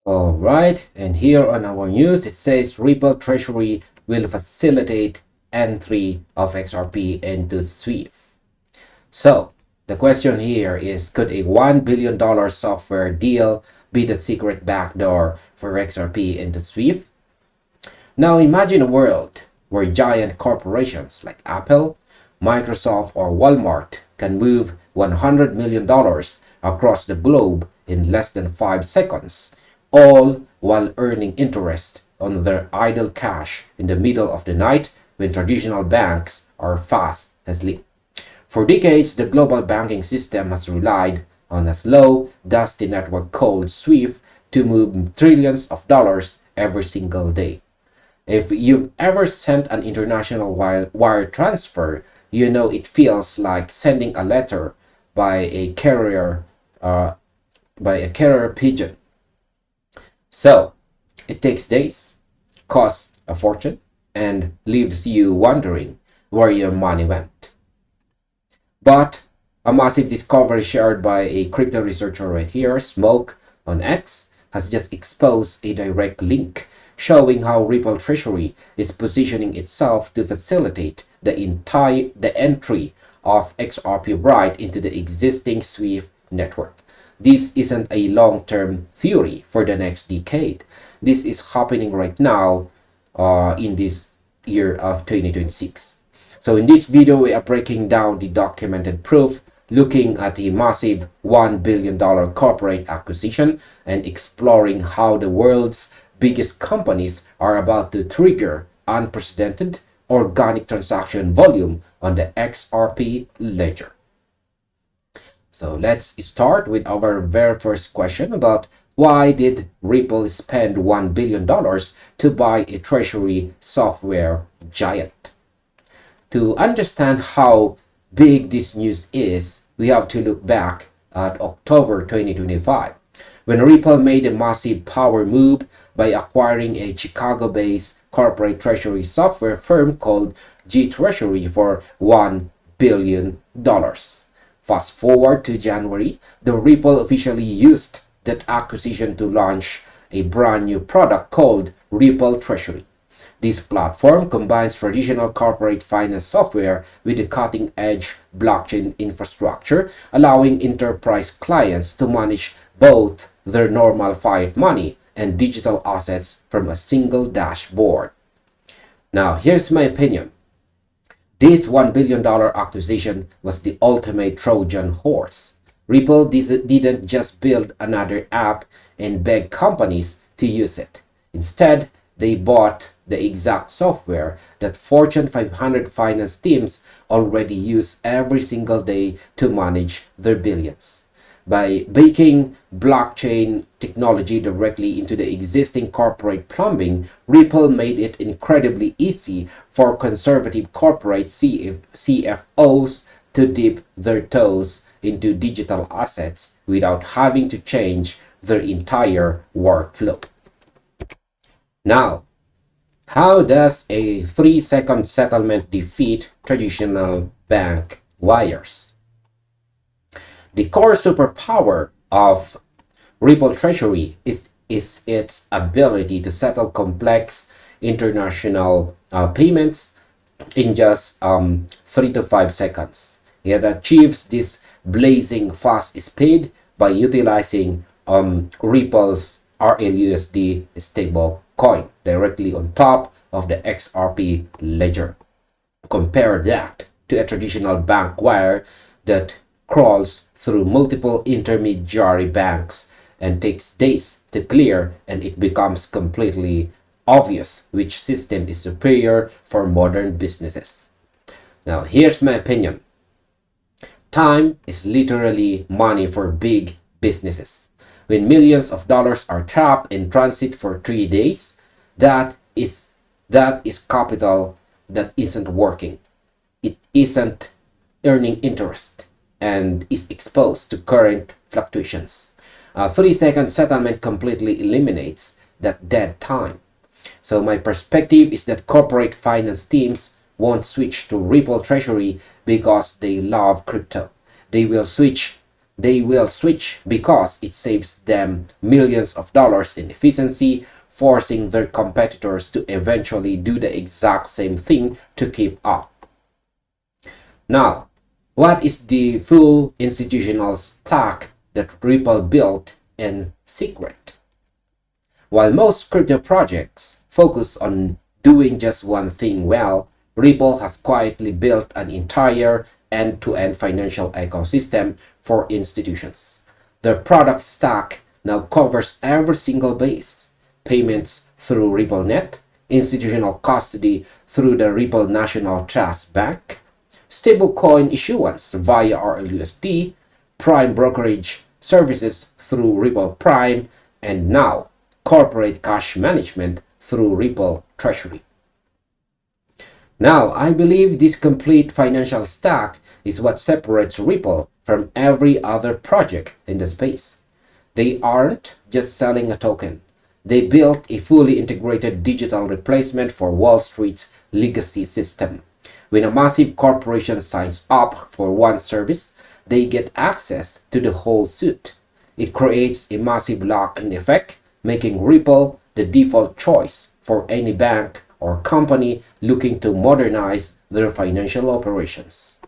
All right, and here on our news, it says Ripple Treasury will facilitate entry of XRP into SWIFT. So, the question here is, could a $1 billion software deal be the secret backdoor for XRP into SWIFT? Now imagine a world where giant corporations like Apple, Microsoft, or Walmart can move $100 million across the globe in less than 5 seconds, all while earning interest on their idle cash in the middle of the night when traditional banks are fast asleep. For decades, the global banking system has relied on a slow, dusty network called SWIFT to move trillions of dollars every single day. If you've ever sent an international wire transfer, you know it feels like sending a letter by a carrier uh, pigeon. So it takes days, costs a fortune, and leaves you wondering where your money went. But a massive discovery shared by a crypto researcher right here, Smoke on X, has just exposed a direct link showing how Ripple Treasury is positioning itself to facilitate the entry of XRP right into the existing SWIFT network. This isn't a long-term theory for the next decade. This is happening right now in this year of 2026. So in this video, we are breaking down the documented proof, looking at the massive $1 billion corporate acquisition, and exploring how the world's biggest companies are about to trigger unprecedented organic transaction volume on the XRP Ledger. So let's start with our very first question about why did Ripple spend $1 billion to buy a treasury software giant? To understand how big this news is, we have to look back at October 2025, when Ripple made a massive power move by acquiring a Chicago-based corporate treasury software firm called GTreasury for $1 billion. Fast forward to January, the Ripple officially used that acquisition to launch a brand new product called Ripple Treasury. This platform combines traditional corporate finance software with the cutting-edge blockchain infrastructure, allowing enterprise clients to manage both their normal fiat money and digital assets from a single dashboard. Now, here's my opinion. This $1 billion acquisition was the ultimate Trojan horse. Ripple didn't just build another app and beg companies to use it. Instead, they bought the exact software that Fortune 500 finance teams already use every single day to manage their billions. By baking blockchain technology directly into the existing corporate plumbing, Ripple made it incredibly easy for conservative corporate CFOs to dip their toes into digital assets without having to change their entire workflow. Now, how does a 3-second settlement defeat traditional bank wires? The core superpower of Ripple Treasury is its ability to settle complex international payments in just 3 to 5 seconds. It achieves this blazing fast speed by utilizing Ripple's RLUSD stable coin directly on top of the XRP ledger. Compare that to a traditional bank wire that crawls through multiple intermediary banks and takes days to clear, and it becomes completely obvious which system is superior for modern businesses. Now, here's my opinion. Time is literally money for big businesses. When millions of dollars are trapped in transit for 3 days, that is capital that isn't working. It isn't earning interest and is exposed to current fluctuations. A 3-second settlement completely eliminates that dead time. So my perspective is that corporate finance teams won't switch to Ripple Treasury because they love crypto. They will switch they will switch because it saves them millions of dollars in efficiency, forcing their competitors to eventually do the exact same thing to keep up. Now, what is the full institutional stack that Ripple built in secret? While most crypto projects focus on doing just one thing well, Ripple has quietly built an entire end-to-end financial ecosystem for institutions. Their product stack now covers every single base: payments through RippleNet, institutional custody through the Ripple National Trust Bank, stablecoin issuance via RLUSD, prime brokerage services through Ripple Prime, and now corporate cash management through Ripple Treasury. Now, I believe this complete financial stack is what separates Ripple from every other project in the space. They aren't just selling a token. They built a fully integrated digital replacement for Wall Street's legacy system. When a massive corporation signs up for one service, they get access to the whole suite. It creates a massive lock-in effect, making Ripple the default choice for any bank or company looking to modernize their financial operations.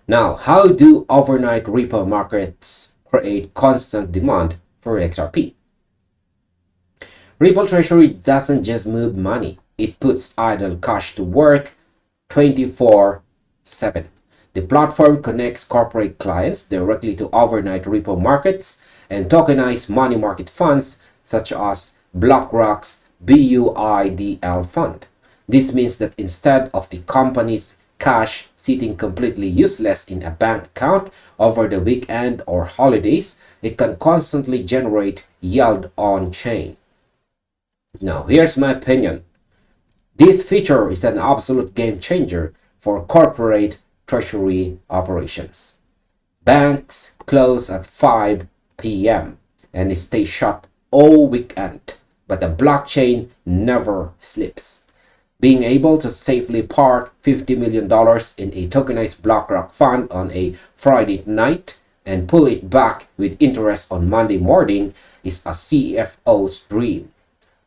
Now, how do overnight repo markets create constant demand for XRP? Ripple Treasury doesn't just move money, it puts idle cash to work 24/7. The platform connects corporate clients directly to overnight repo markets and tokenized money market funds such as BlackRock's BUIDL fund. This means that instead of a company's cash sitting completely useless in a bank account over the weekend or holidays, it can constantly generate yield on chain. Now, here's my opinion. This feature is an absolute game changer for corporate treasury operations. Banks close at 5 p.m. and stay shut all weekend, but the blockchain never sleeps. Being able to safely park $50 million in a tokenized BlackRock fund on a Friday night and pull it back with interest on Monday morning is a CFO's dream.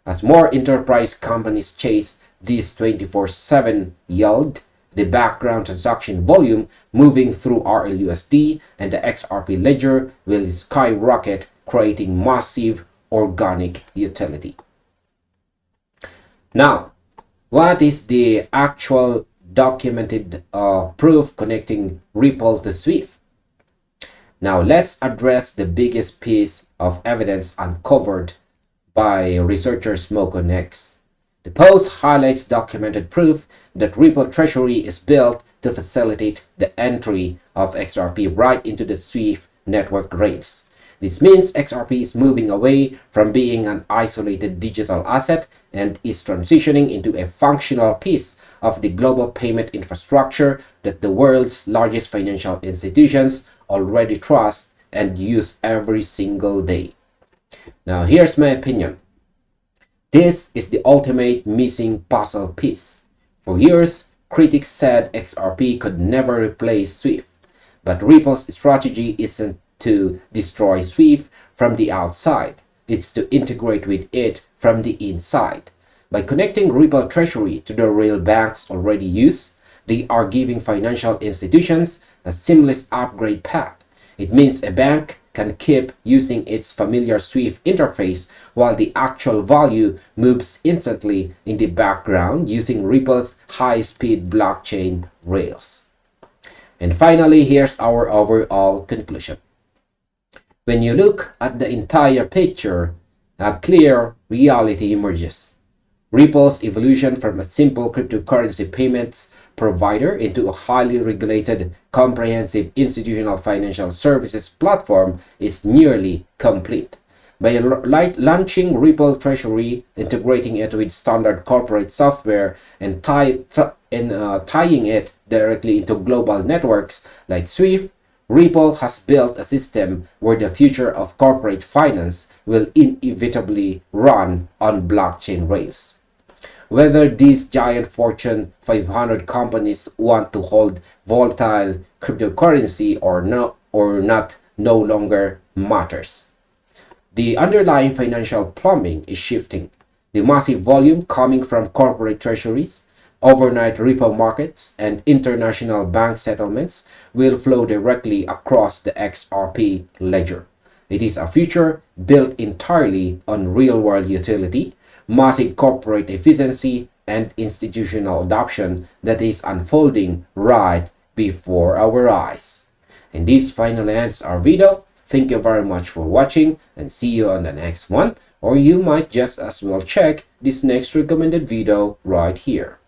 As more enterprise companies chase this 24/7 yield, the background transaction volume moving through RLUSD and the XRP Ledger will skyrocket, creating massive organic utility. Now, what is the actual documented proof connecting Ripple to SWIFT? Now, let's address the biggest piece of evidence uncovered by researcher SMQKE. The post highlights documented proof that Ripple Treasury is built to facilitate the entry of XRP right into the SWIFT network rails. This means XRP is moving away from being an isolated digital asset and is transitioning into a functional piece of the global payment infrastructure that the world's largest financial institutions already trust and use every single day. Now, here's my opinion. This is the ultimate missing puzzle piece. For years, critics said XRP could never replace SWIFT, but Ripple's strategy isn't to destroy SWIFT from the outside. It's to integrate with it from the inside. By connecting Ripple Treasury to the rail banks already use, they are giving financial institutions a seamless upgrade path. It means a bank can keep using its familiar SWIFT interface while the actual value moves instantly in the background using Ripple's high-speed blockchain rails. And finally, here's our overall conclusion. When you look at the entire picture, a clear reality emerges. Ripple's evolution from a simple cryptocurrency payments provider into a highly regulated, comprehensive institutional financial services platform is nearly complete. By launching Ripple Treasury, integrating it with standard corporate software, and tying it directly into global networks like SWIFT, Ripple has built a system where the future of corporate finance will inevitably run on blockchain rails. Whether these giant Fortune 500 companies want to hold volatile cryptocurrency or or not no longer matters. The underlying financial plumbing is shifting. The massive volume coming from corporate treasuries, overnight Ripple markets, and international bank settlements will flow directly across the XRP ledger. It is a future built entirely on real-world utility, massive corporate efficiency, and institutional adoption that is unfolding right before our eyes. And this finally ends our video. Thank you very much for watching and see you on the next one. Or you might just as well check this next recommended video right here.